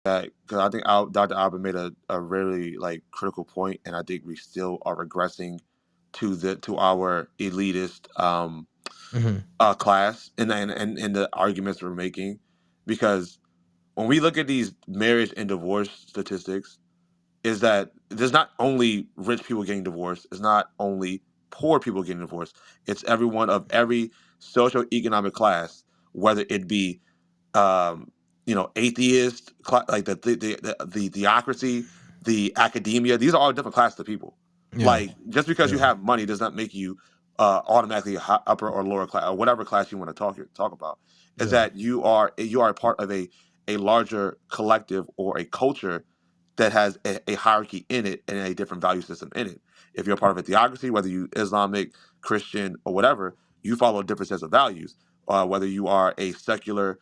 that because I think Dr. Albert made a really like critical point, and I think we still are regressing to our elitist class and the arguments we're making, because when we look at these marriage and divorce statistics, is that there's not only rich people getting divorced, it's not only poor people getting divorced, it's everyone of every socioeconomic class, whether it be atheist, like the theocracy, the academia. These are all different classes of people. Yeah. Like just because you Yeah. have money does not make you automatically upper or lower class or whatever class you want to talk about. Is Yeah. that you are a part of a larger collective or a culture that has a hierarchy in it and a different value system in it. If you're a part of a theocracy, whether you Islamic, Christian, or whatever, you follow different sets of values. Whether you are a secular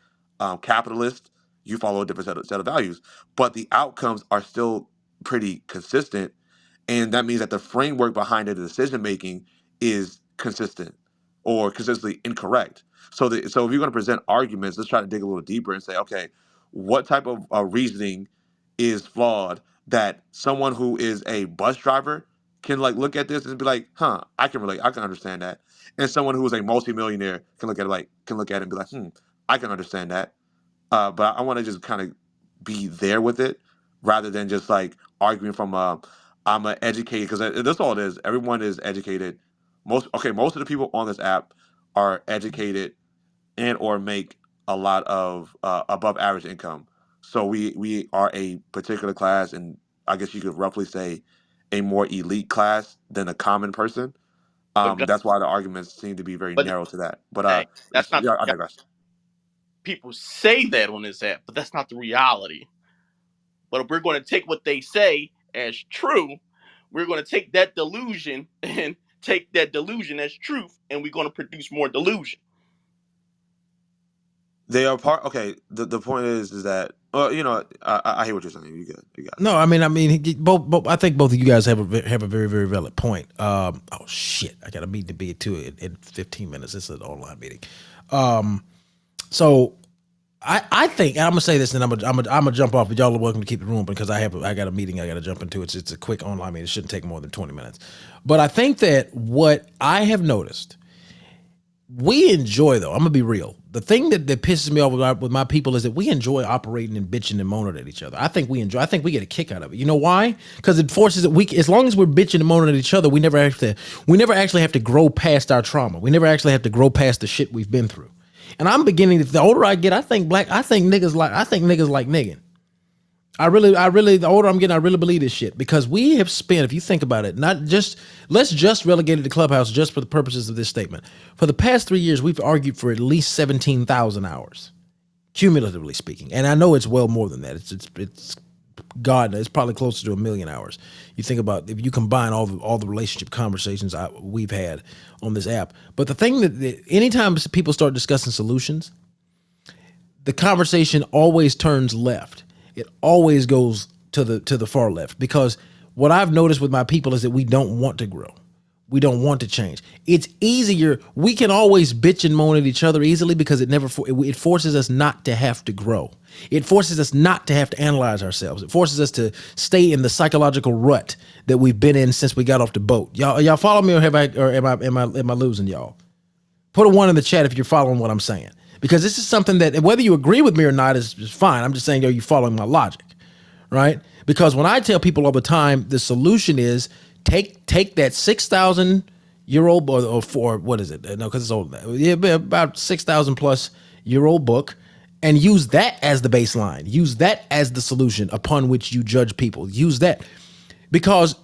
capitalist, you follow a different set of values. But the outcomes are still pretty consistent, and that means that the framework behind the decision making is consistent or consistently incorrect. So if you're going to present arguments, let's try to dig a little deeper and say, okay, what type of reasoning is flawed that someone who is a bus driver can like look at this and be like, huh, I can relate, I can understand that, and someone who is a multimillionaire can look at it and be like, I can understand that. But I want to just kind of be there with it rather than just like arguing from I'm an educated, because that's all it is. Everyone is educated. Most of the people on this app are educated and or make a lot of above average income. So we are a particular class, and I guess you could roughly say a more elite class than a common person. But God, That's why the arguments seem to be very but narrow to that. But hey, that's not the yeah, I reality. digress. People say that on this app, but that's not the reality. But if we're going to take what they say as true, we're going to take that delusion and take that delusion as truth, and we're going to produce more delusion. They are part. Okay, the point is that I hear what you're saying. You good? You got it. No, both. I think both of you guys have a very, very valid point. Oh shit, I got a meeting to be to in 15 minutes. It's an online meeting. So I think, and I'm gonna say this, and I'm gonna jump off, but y'all are welcome to keep the room because I got a meeting I got to jump into. It's a quick online meeting. It shouldn't take more than 20 minutes. But I think that what I have noticed, we enjoy, though, I'm gonna be real. The thing that pisses me off with my people is that we enjoy operating and bitching and moaning at each other. I think we get a kick out of it. You know why? Because it forces it. As long as we're bitching and moaning at each other, we never actually have to grow past our trauma. We never actually have to grow past the shit we've been through. And I'm beginning to, the older I get, I think niggas like nigging. The older I'm getting, I really believe this shit because we have spent, if you think about it, let's just relegate it to Clubhouse just for the purposes of this statement. For the past 3 years, we've argued for at least 17,000 hours, cumulatively speaking. And I know it's well more than that. It's God, it's probably closer to 1,000,000 hours. You think about if you combine all the relationship conversations we've had on this app. But the thing that anytime people start discussing solutions, the conversation always turns left. It always goes to the far left because what I've noticed with my people is that we don't want to grow. We don't want to change. It's easier. We can always bitch and moan at each other easily because it forces us not to have to grow. It forces us not to have to analyze ourselves. It forces us to stay in the psychological rut that we've been in since we got off the boat. Y'all follow me, or am I losing y'all? Put a 1 in the chat if you're following what I'm saying. Because this is something that, whether you agree with me or not, is fine. I'm just saying, are you following my logic? Right? Because when I tell people all the time, the solution is take that 6,000-year-old or what is it? No, because it's old. Yeah, about 6,000 plus year old book, and use that as the baseline. Use that as the solution upon which you judge people. Use that because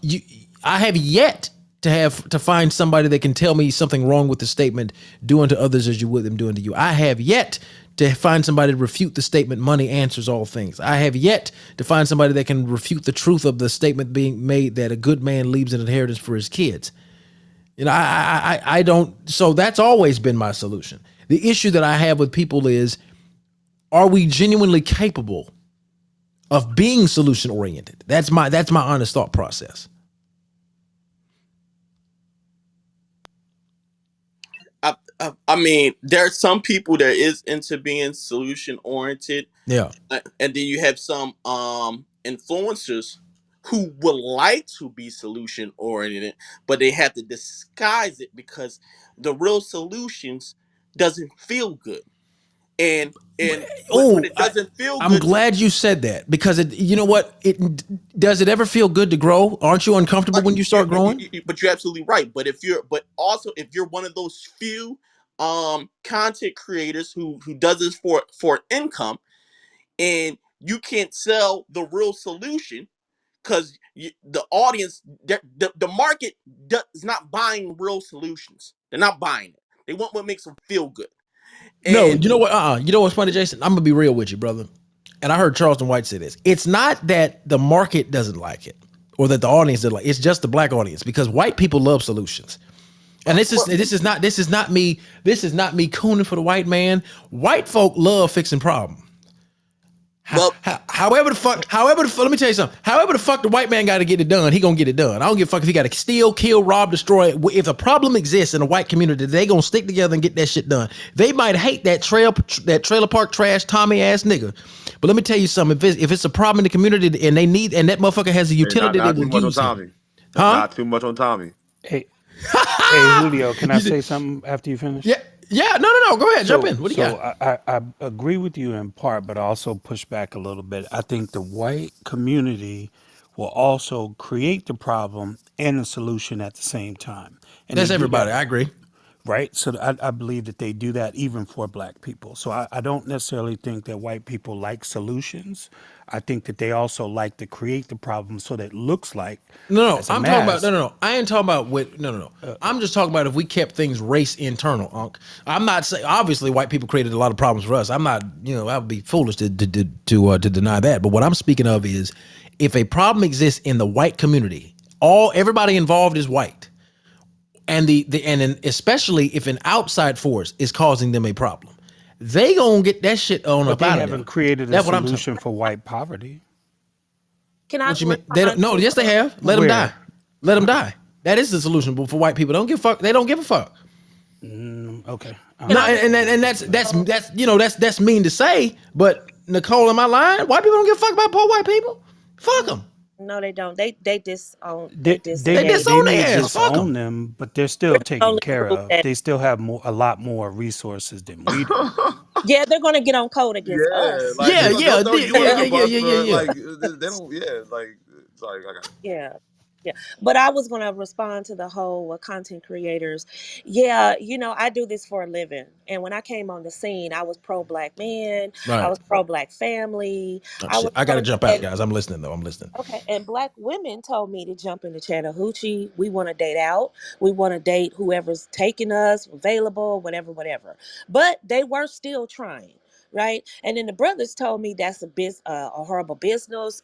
I have yet to find somebody that can tell me something wrong with the statement, "Do unto others as you would them do unto you." I have yet to find somebody to refute the statement, "Money answers all things." I have yet to find somebody that can refute the truth of the statement being made that a good man leaves an inheritance for his kids. I don't. So that's always been my solution. The issue that I have with people is, are we genuinely capable of being solution oriented? That's my honest thought process. I mean, there are some people that is into being solution oriented, Yeah. and then you have some influencers who would like to be solution oriented, but they have to disguise it because the real solutions doesn't feel good. And when Oh, it doesn't feel I'm good to glad you said that because you know what? Does it ever feel good to grow? Aren't you uncomfortable when you start growing? but you're absolutely right. But also if you're one of those few content creators who does this for income, and you can't sell the real solution because the audience, the market is not buying real solutions. They're not buying it. They want what makes them feel good. No, And you know what? You know what's funny, Jason? I'm gonna be real with you, brother. And I heard Charleston White say this. It's not that the market doesn't like it or that the audience doesn't like it. It's just the black audience because white people love solutions. And this is not me cooning for the white man. White folk love fixing problems. well, Let me tell you something. However the fuck the white man got to get it done, he gonna get it done. I don't give a fuck if he got to steal, kill, rob, destroy. If a problem exists in a white community, they gonna stick together and get that shit done. They might hate that trailer park trash Tommy ass nigga, but let me tell you something. If it's a problem in the community and that motherfucker has a Hey, not utility, they not will too much on use him. Tommy. Huh? Not too much on Tommy. Hey, hey, Julio, can I You say something after you finish? yeah, yeah. No. Go ahead. Jump So, in. What do you so got? I agree with you in part, but I also push back a little bit. I think the white community will also create the problem and the solution at the same time, and they That's do everybody. that I agree. right? So I believe that they do that even for black people. So I don't necessarily think that white people like solutions. I think that they also like to create the problem so that it looks like, No, as a I'm talking about mass, no. I ain't talking about what. No. I'm just talking about if we kept things race internal, Unc. I'm not saying obviously white people created a lot of problems for us. I'm not, I would be foolish to deny that. But what I'm speaking of is if a problem exists in the white community, everybody involved is white, and especially if an outside force is causing them a problem, they gonna get that shit on but up they out of there. haven't created a That's what I'm talking. solution for white poverty. Can I What you mean? They don't. respond No, to yes, they have. Let them die. Where? Let them die. That is the solution for white people. They don't give a fuck. They don't give a fuck. Okay, I'm can No, I not. and I'm that's not. that's that's that's mean to say. But Nicole, am I lying? White people don't give a fuck about poor white people. Fuck them. no they don't. They disown they They disengage. They disown may their ass. Fuck disown them. them, but they're still Really taken only care group of. that They still have a lot more resources than we do. yeah, they're gonna get on code against Yeah, us. like Yeah, they'll yeah, throw you yeah, under yeah, the yeah, bus yeah, yeah, for yeah. like they don't. Yeah, like sorry, I got you. Yeah. Yeah. But I was going to respond to the whole content creators. Yeah, I do this for a living. And when I came on the scene, I was pro black man, I Right. was pro black family. Oh I shit. was I gotta pro jump out, and guys. I'm listening though. I'm listening. okay, and black women told me to jump in the Chattahoochee. We want to date out. We want to date whoever's taking us, available, whatever, whatever. But they were still trying, right? And then the brothers told me that's a horrible business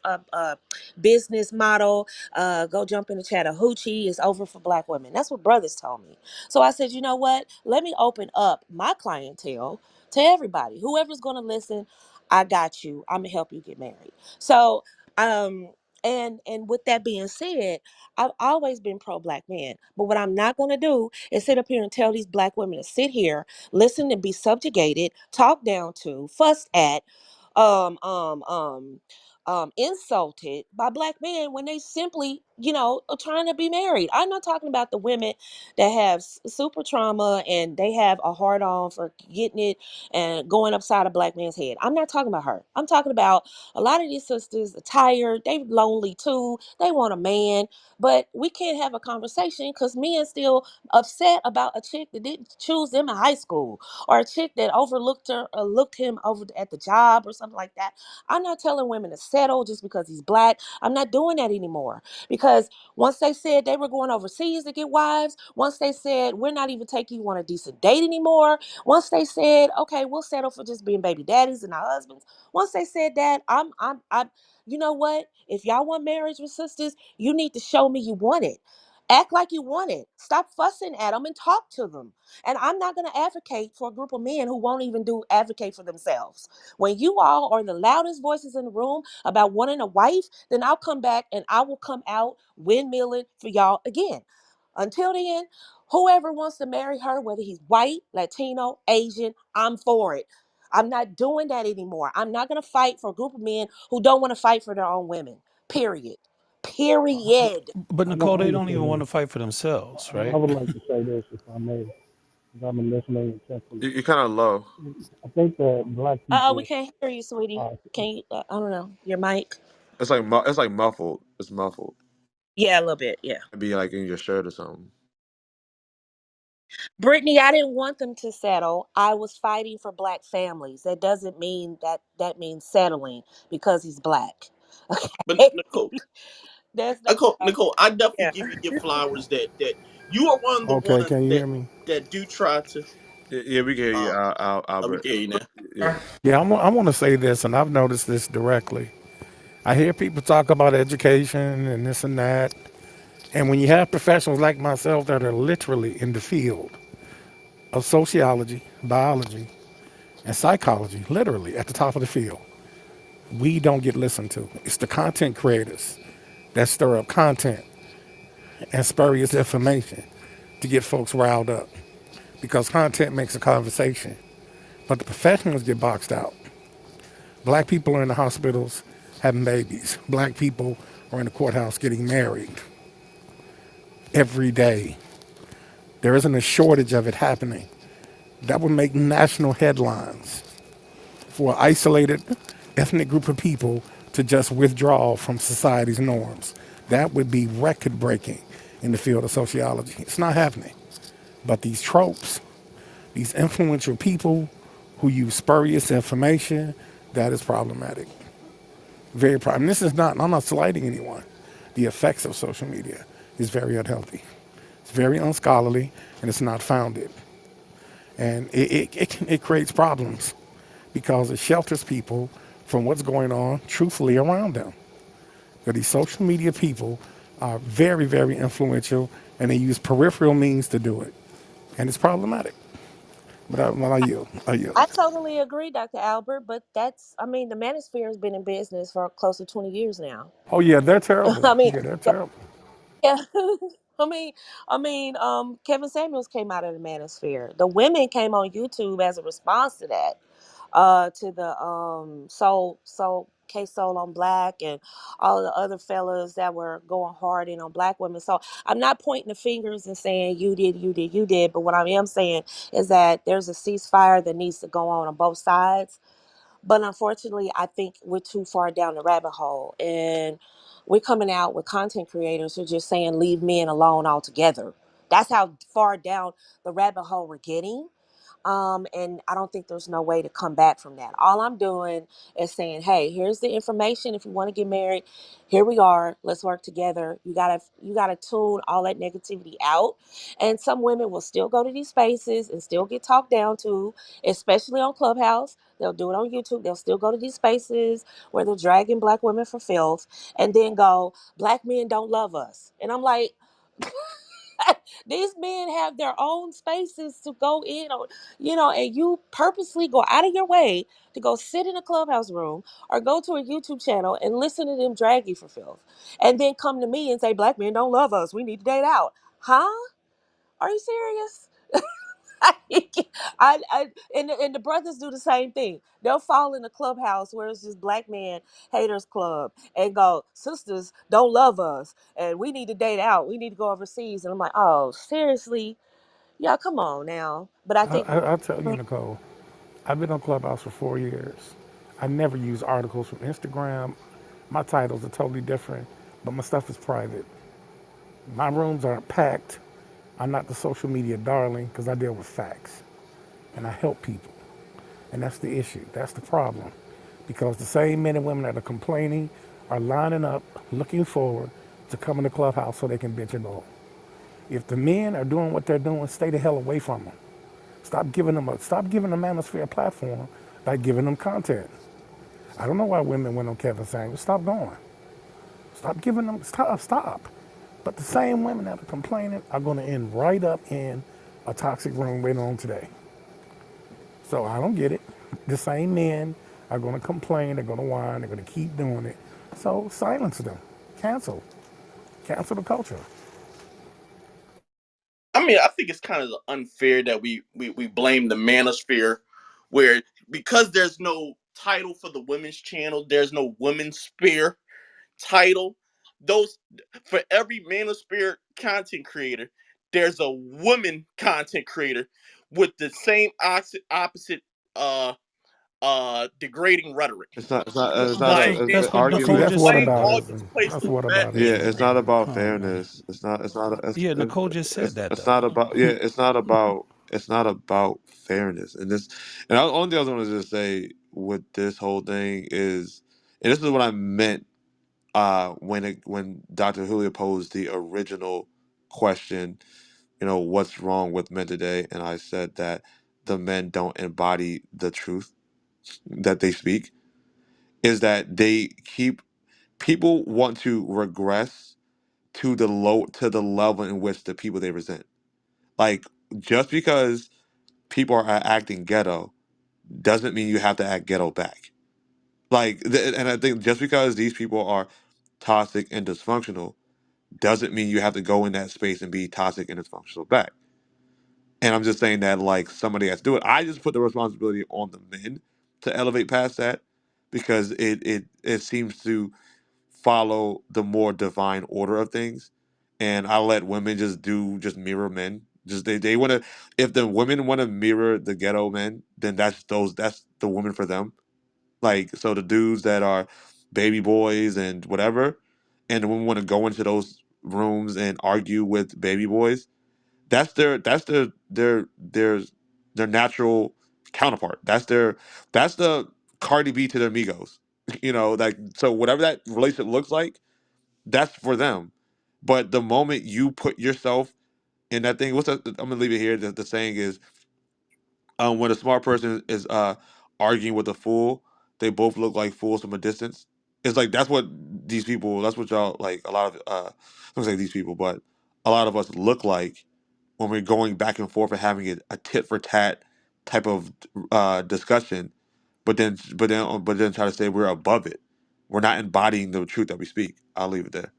model. Go jump in the Chattahoochee. It's over for black women. That's what brothers told me. So I said, you know what? Let me open up my clientele to everybody. Whoever's going to listen, I got you. I'm gonna help you get married. So um and with that being said, I've always been pro black man. But what I'm not gonna do is sit up here and tell these black women to sit here, listen and be subjugated, talked down to, fussed at, um, um, um, insulted by black men when they simply, are trying to be married. I'm not talking about the women that have super trauma and they have a hard on for getting it and going upside a black man's head. I'm not talking about her. I'm talking about a lot of these sisters are tired. They lonely too. They want a man, but we can't have a conversation because men still upset about a chick that didn't choose them in high school or a chick that overlooked her or looked him over at the job or something like that. I'm not telling women to settle just because he's black. I'm not doing that anymore because once they said they were going overseas to get wives, once they said we're not even taking you on a decent date anymore, once they said, okay, we'll settle for just being baby daddies and our husbands. Once they said that, I'm, you know what? If y'all want marriage with sisters, you need to show me you want it. Act like you want it. Stop fussing at them and talk to them. And I'm not going to advocate for a group of men who won't even advocate for themselves. When you all are the loudest voices in the room about wanting a wife, then I'll come back and I will come out windmilling for y'all again. Until then, Whoever wants to marry her, whether he's white, Latino, Asian, I'm for it. I'm not doing that anymore. I'm not going to fight for a group of men who don't want to fight for their own women. Period. Period. But I Nicole, want they to don't say even want this. to fight for themselves, I right? would like to say this, if I may, because I've been listening intentfully. You're kind of low. I think that black We people can't hear you, sweetie. are. Can you? I don't know. Your mic? It's like muffled. It's muffled. Yeah, a little bit. Yeah. It'd be like in your shirt or something. Brittany, I didn't want them to settle. I was fighting for black families. That doesn't mean that means settling because he's black. But Okay. Nicole, That's not Nicole, what Nicole, I definitely yeah. give you your flowers that you are one of the Okay, ones can you hear me? that do try to. Yeah, we can hear you, Uh, we Albert. can hear you now. Yeah. Yeah, I want to say this, and I've noticed this directly. I hear people talk about education and this and that. And when you have professionals like myself that are literally in the field of sociology, biology, and psychology, literally at the top of the field, we don't get listened to. It's the content creators that stir up content and spurious information to get folks riled up because content makes a conversation. But the professionals get boxed out. Black people are in the hospitals having babies. Black people are in the courthouse getting married every day. There isn't a shortage of it happening. That would make national headlines for an isolated ethnic group of people to just withdraw from society's norms. That would be record breaking in the field of sociology. It's not happening. But these tropes, these influential people who use spurious information, that is problematic. Very problem. This is not, I'm not slighting anyone. The effects of social media is very unhealthy. It's very unscholarly and it's not founded. And it creates problems because it shelters people from what's going on truthfully around them. But these social media people are very, very influential and they use peripheral means to do it. And it's problematic. But I yield. I I yield. totally agree, Dr. Albert, but I mean, the manosphere has been in business for close to 20 years now. Oh, yeah, they're terrible. I mean, Yeah, they're yeah, terrible. yeah. I mean, Kevin Samuels came out of the manosphere. The women came on YouTube as a response to that. To the Soul K Soul on Black and all the other fellas that were going hard in on black women. So I'm not pointing the fingers and saying you did, you did, you did. But what I am saying is that there's a ceasefire that needs to go on both sides. But unfortunately, I think we're too far down the rabbit hole. And we're coming out with content creators who are just saying leave men alone altogether. That's how far down the rabbit hole we're getting. And I don't think there's no way to come back from that. All I'm doing is saying, hey, here's the information. If you want to get married, here we are. Let's work together. You gotta tune all that negativity out. And some women will still go to these spaces and still get talked down to, especially on Clubhouse. They'll do it on YouTube. They'll still go to these spaces where they're dragging black women for filth and then go, black men don't love us. And I'm like, these men have their own spaces to go in on, and you purposely go out of your way to go sit in a clubhouse room or go to a YouTube channel and listen to them drag you for filth. And then come to me and say, black men don't love us. We need to date out. Huh? Are you serious? And the brothers do the same thing. They'll fall in a clubhouse where it's just black man haters club and go, sisters don't love us and we need to date out. We need to go overseas. And I'm like, oh, seriously? Yeah, come on now. But I think I'll tell you, Nicole, I've been on Clubhouse for 4 years. I never use articles from Instagram. My titles are totally different, but my stuff is private. My rooms aren't packed. I'm not the social media darling because I deal with facts and I help people. And that's the issue. That's the problem. Because the same men and women that are complaining are lining up, looking forward to coming to Clubhouse so they can bitch and moan. If the men are doing what they're doing, stay the hell away from them. Stop giving the manosphere a platform by giving them content. I don't know why women went on Kevin Samuels. Stop going. Stop giving them, stop. But the same women that are complaining are going to end right up in a toxic room later on today. So I don't get it. The same men are going to complain, they're going to whine, they're going to keep doing it. So silence them. Cancel. Cancel the culture. I mean, I think it's kind of unfair that we blame the manosphere, where because there's no title for the women's channel, there's no women's sphere title. Those For every manosphere content creator, there's a woman content creator with the same opposite uh degrading rhetoric. It's not. It's not. But It's not that's Like what a that's what you See, Nicole argument. that's can just what blame said though. all these aboutism. That's places, what but Yeah, aboutism it's is. not about Oh man. fairness. It's not. It's not. Yeah, Nicole just said that It's though. not about. Yeah, it's not about. It's not about fairness. And this. And the only thing I was going to just say with this whole thing is, and this is what I meant when Dr. Julio posed the original question. What's wrong with men today? And I said that the men don't embody the truth that they speak. Is that they keep people want to regress to the level in which the people they resent. Like, just because people are acting ghetto doesn't mean you have to act ghetto back. And I think just because these people are toxic and dysfunctional doesn't mean you have to go in that space and be toxic and dysfunctional back. And I'm just saying that, like, somebody has to do it. I just put the responsibility on the men to elevate past that, because it seems to follow the more divine order of things, and I let women just mirror men. Just they want to. If the women want to mirror the ghetto men, then that's the women for them. Like, so the dudes that are baby boys and whatever, and the women want to go into those rooms and argue with baby boys. That's their natural counterpart. That's the Cardi B to their Migos. Like, so whatever that relationship looks like, that's for them. But the moment you put yourself in that thing, I'm gonna leave it here. The saying is, when a smart person is arguing with a fool, they both look like fools from a distance. It's like that's what these people. That's what y'all like. A lot of I don't say these people, but a lot of us look like when we're going back and forth and having a tit for tat type of discussion. But then try to say we're above it. We're not embodying the truth that we speak. I'll leave it there.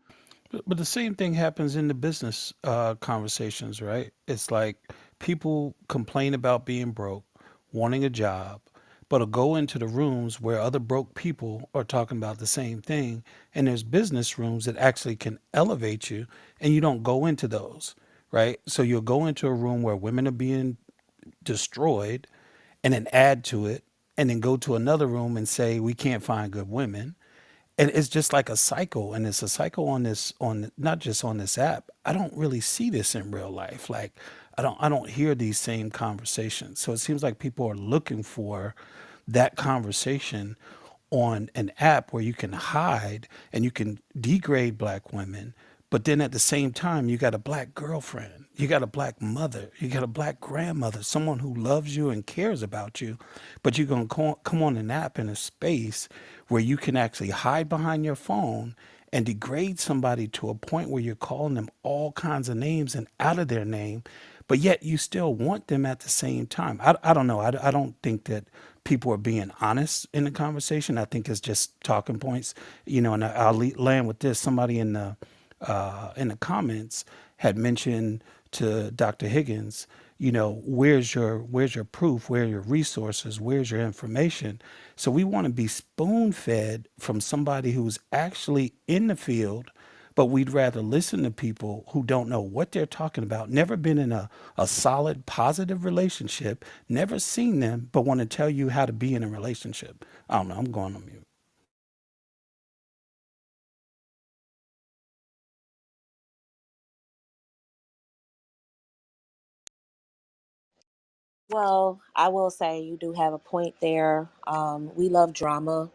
But the same thing happens in the business conversations, right? It's like people complain about being broke, wanting a job, but will go into the rooms where other broke people are talking about the same thing. And there's business rooms that actually can elevate you, and you don't go into those, right? So you'll go into a room where women are being destroyed and then add to it, and then go to another room and say, we can't find good women, and it's just like a cycle, and it's a cycle on this, on not just on this app. I don't really see this in real life. Like, I don't hear these same conversations, so it seems like people are looking for that conversation on an app where you can hide and you can degrade black women, but then at the same time you got a black girlfriend, you got a black mother, you got a black grandmother, someone who loves you and cares about you, but you're going to come on an app in a space where you can actually hide behind your phone and degrade somebody to a point where you're calling them all kinds of names and out of their name, but yet you still want them at the same time. I don't know. I don't think that people are being honest in the conversation. I think it's just talking points, and I'll land with this. Somebody in the comments had mentioned to Dr. Higgins, where's your proof, where are your resources, where's your information? So we want to be spoon fed from somebody who's actually in the field, but we'd rather listen to people who don't know what they're talking about, never been in a solid, positive relationship, never seen them, but want to tell you how to be in a relationship. I don't know. I'm going on mute. Well, I will say you do have a point there. We love drama.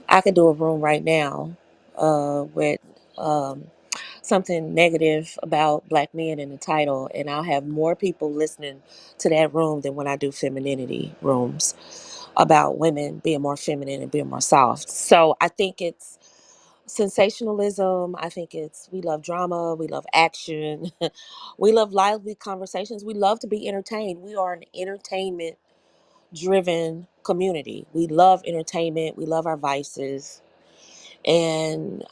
I could do a room right now with um, something negative about black men in the title, and I'll have more people listening to that room than when I do femininity rooms about women being more feminine and being more soft. So I think it's sensationalism. I think it's, we love drama, we love action, we love lively conversations, we love to be entertained. We are an entertainment driven community. We love entertainment, we love our vices. And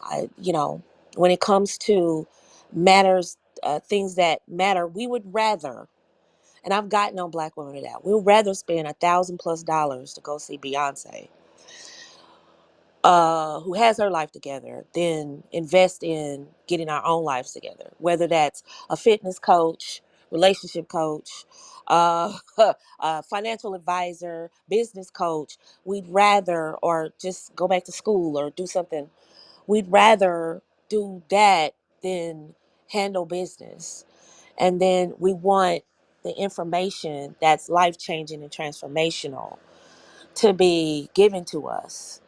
when it comes to matters things that matter, we would rather, and I've gotten on black women that we would rather spend $1,000+ to go see Beyonce, who has her life together, than invest in getting our own lives together. Whether that's a fitness coach, relationship coach, a financial advisor, business coach, we'd rather, or just go back to school or do something. We'd rather do that than handle business. And then we want the information that's life changing and transformational to be given to us,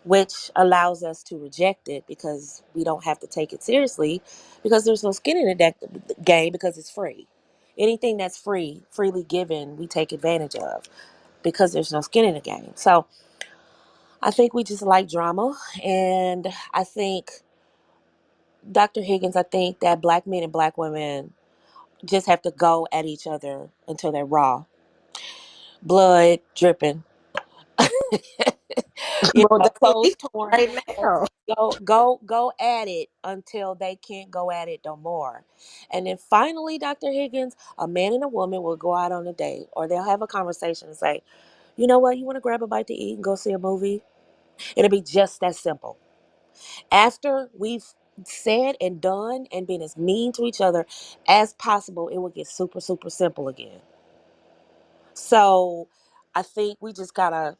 which allows us to reject it because we don't have to take it seriously, because there's no skin in the game, because it's free. Anything that's free, freely given, we take advantage of because there's no skin in the game. So I think we just like drama. And I think, Dr. Higgins, I think that black men and black women just have to go at each other until they're raw, blood dripping, Well, they need clothes to torn. right And now. go at it until they can't go at it no more. And then finally, Dr. Higgins, a man and a woman will go out on a date, or they'll have a conversation and say, you know what, you want to grab a bite to eat and go see a movie? It'll be just that simple. After we've said and done and been as mean to each other as possible, it will get super, super simple again. So I think we just gotta,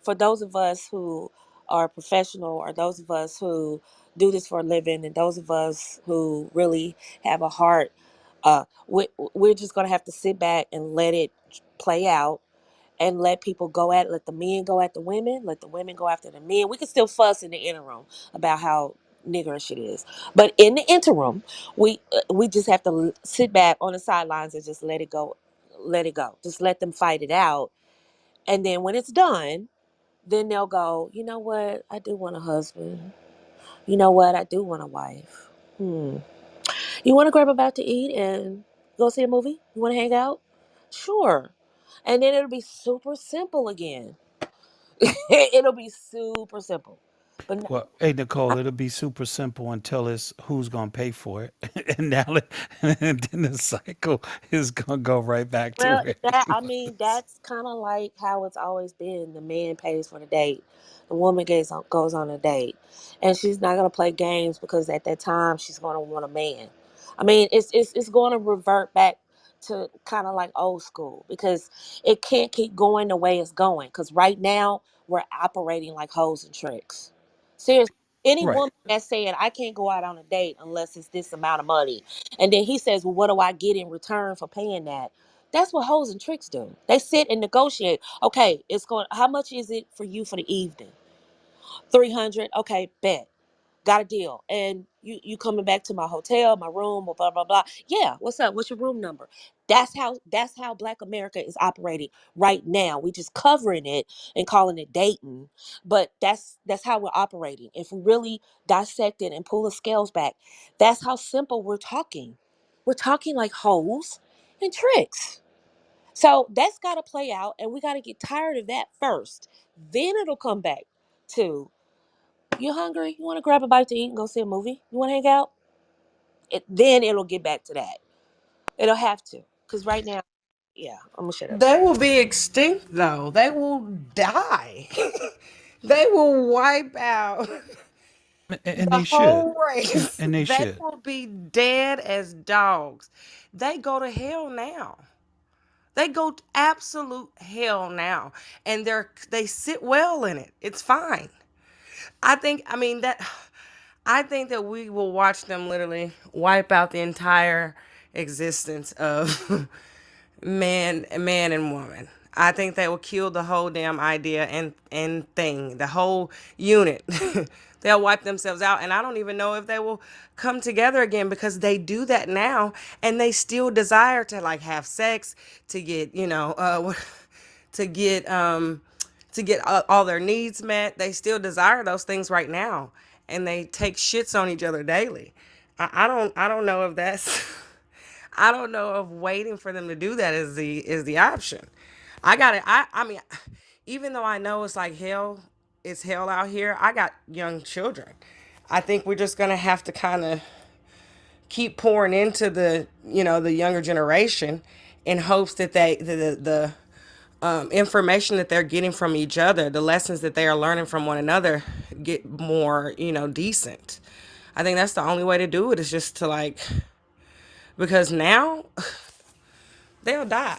for those of us who are professional, or those of us who do this for a living, and those of us who really have a heart, we're just gonna have to sit back and let it play out, and let people go at, let the men go at the women, let the women go after the men. We can still fuss in the interim about how niggerish it is, but in the interim, we just have to sit back on the sidelines and just let it go, let it go. Just let them fight it out, and then when it's done, then they'll go, you know what? I do want a husband. You know what? I do want a wife. You want to grab a bite to eat and go see a movie? You want to hang out? Sure. And then it'll be super simple again. It'll be super simple. But no, Well, hey Nicole, it'll be super simple until it's who's gonna pay for it, and now and then the cycle is gonna go right back to well, where that, it I mean, was. that's kind of like how it's always been. The man pays for the date, the woman goes on a date, and she's not gonna play games, because at that time she's gonna want a man. I mean, it's going to revert back to kind of like old school, because it can't keep going the way it's going. Because right now we're operating like hoes and tricks. Seriously, any Right. woman that's saying I can't go out on a date unless it's this amount of money, and then he says, well, what do I get in return for paying that? That's what hoes and tricks do. They sit and negotiate. Okay, it's going. How much is it for you for the evening? 300. Okay, bet. Got a deal. And you coming back to my hotel, my room, or blah blah blah. Yeah. What's up? What's your room number? That's how Black America is operating right now. We just covering it and calling it dating, but that's how we're operating. If we really dissect it and pull the scales back, that's how simple we're talking. We're talking like hoes and tricks. So that's got to play out, and we got to get tired of that first. Then it'll come back to, you hungry? You want to grab a bite to eat and go see a movie? You want to hang out? Then it'll get back to that. It'll have to, because right now, yeah, I'm gonna shut up. They will be extinct, though. They will die. They will wipe out And the they should, whole race. and they They should. will be dead as dogs. They go to hell now. They go to absolute hell now. And they sit well in it. It's fine. I think that we will watch them literally wipe out the entire existence of man and woman. I think they will kill the whole damn idea and thing, the whole unit. They'll wipe themselves out, and I don't even know if they will come together again, because they do that now, and they still desire to like have sex, to get to get all their needs met. They still desire those things right now, and they take shits on each other daily. I don't know if that's I don't know if waiting for them to do that is the option. I got it. I mean, even though I know it's like hell, it's hell out here. I got young children. I think we're just gonna have to kind of keep pouring into the younger generation in hopes that the information that they're getting from each other, the lessons that they are learning from one another, get more decent. I think that's the only way to do it, is just to like, because now they'll die.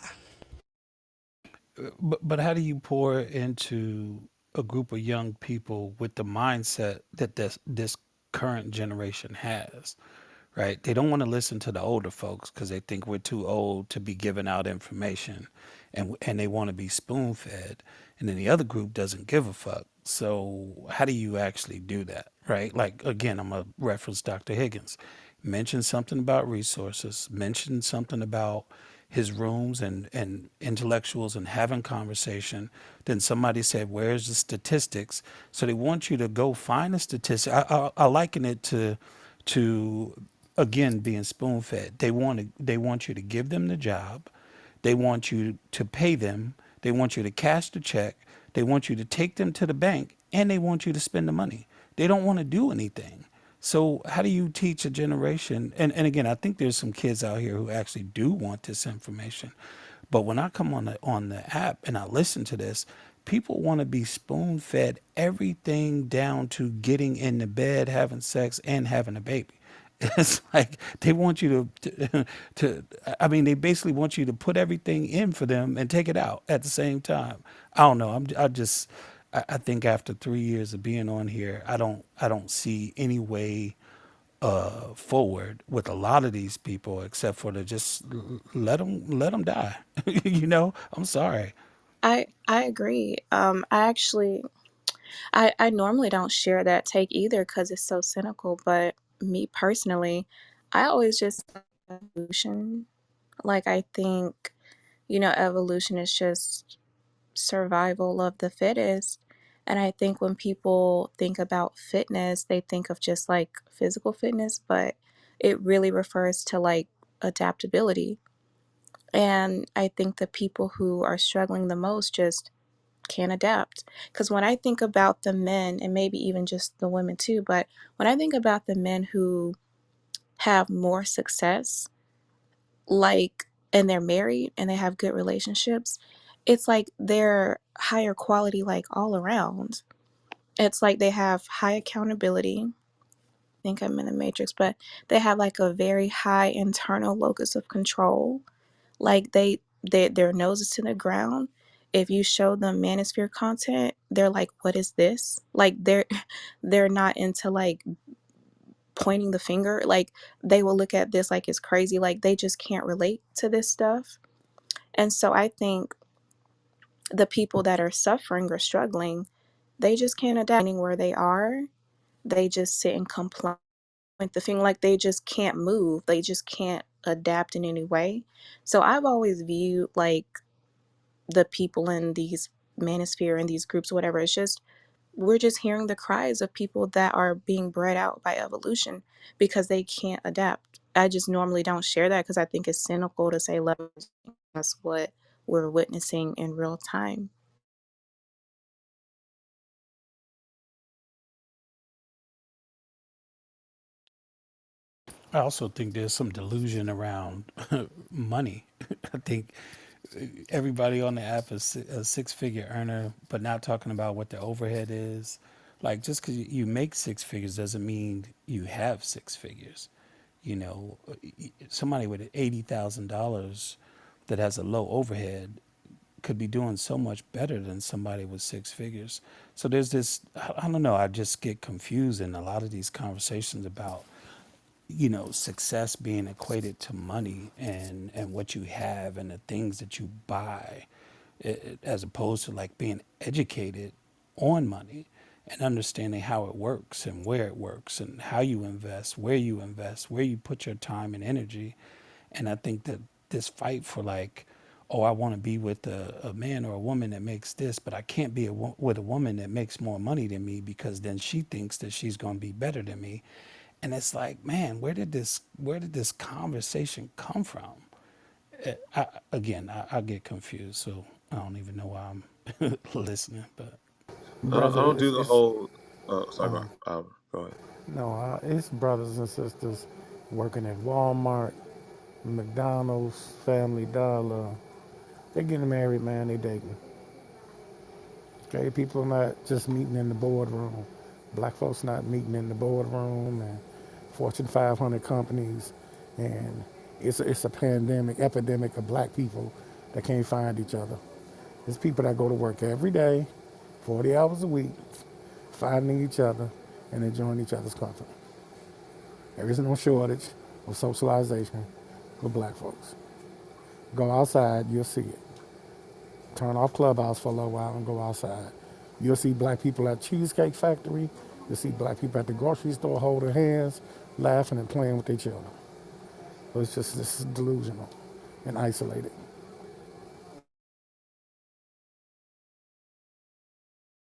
But how do you pour into a group of young people with the mindset that this current generation has? Right? They don't want to listen to the older folks because they think we're too old to be giving out information, and they want to be spoon fed. And then the other group doesn't give a fuck. So how do you actually do that? Right? Like again, I'm gonna reference Dr. Higgins. Mention something about resources. Mention something about his rooms and intellectuals and having conversation. Then somebody said, "Where's the statistics?" So they want you to go find a statistic. I liken it to again being spoon fed. They want you to give them the job. They want you to pay them. They want you to cash the check. They want you to take them to the bank, and they want you to spend the money. They don't want to do anything. So how do you teach a generation? And again, I think there's some kids out here who actually do want this information. But when I come on the app and I listen to this, people want to be spoon fed everything down to getting in the bed, having sex, and having a baby. It's like they want you to I mean, they basically want you to put everything in for them and take it out at the same time. I don't know. I think after 3 years of being on here, I don't see any way forward with a lot of these people except for to just let them die. I'm sorry. I agree. I actually I normally don't share that take either because it's so cynical. But me personally, I always just evolution. Like I think evolution is just survival of the fittest. And I think when people think about fitness, they think of just like physical fitness, but it really refers to like adaptability. And I think the people who are struggling the most just can't adapt. Because when I think about the men, and maybe even just the women too, but when I think about the men who have more success, like, and they're married and they have good relationships, it's like they're higher quality, like all around. It's like they have high accountability. I think I'm in the matrix, but they have like a very high internal locus of control. Like their nose is to the ground. If you show them manosphere content, they're like, "What is this?" Like they're not into like pointing the finger. Like they will look at this like it's crazy. Like they just can't relate to this stuff. And so I think the people that are suffering or struggling, they just can't adapt where they are. They just sit and complain, point the finger, like they just can't move. They just can't adapt in any way. So I've always viewed like the people in these manosphere and these groups, whatever. It's just we're just hearing the cries of people that are being bred out by evolution because they can't adapt. I just normally don't share that because I think it's cynical to say love. That's what we're witnessing in real time. I also think there's some delusion around money. I think everybody on the app is a six-figure earner, but not talking about what the overhead is. Like just because you make six figures doesn't mean you have six figures. You know, somebody with $80,000 that has a low overhead could be doing so much better than somebody with six figures. So there's this, I don't know, I just get confused in a lot of these conversations about success being equated to money and what you have and the things that you buy, as opposed to like being educated on money and understanding how it works and where it works and how you invest, where you put your time and energy. And I think that this fight for like, oh, I want to be with a man or a woman that makes this, but I can't be with a woman that makes more money than me because then she thinks that she's going to be better than me. And it's like, man, where did this conversation come from? I get confused, so I don't even know why I'm listening. But I Brother, don't do the it's whole. Sorry, uh, Go ahead. no, it's brothers and sisters. working at Walmart, McDonald's, Family Dollar. They're getting married, man. They dating. Okay, people are not just meeting in the boardroom. Black folks not meeting in the boardroom and Fortune 500 companies, and it's a pandemic, epidemic of black people that can't find each other. There's people that go to work every day, 40 hours a week, finding each other and enjoying each other's company. There is no shortage of socialization with black folks. Go outside, you'll see it. Turn off Clubhouse for a little while and go outside. You'll see black people at Cheesecake Factory. You'll see black people at the grocery store holding hands, laughing and playing with their children. So it's just this is delusional and isolated.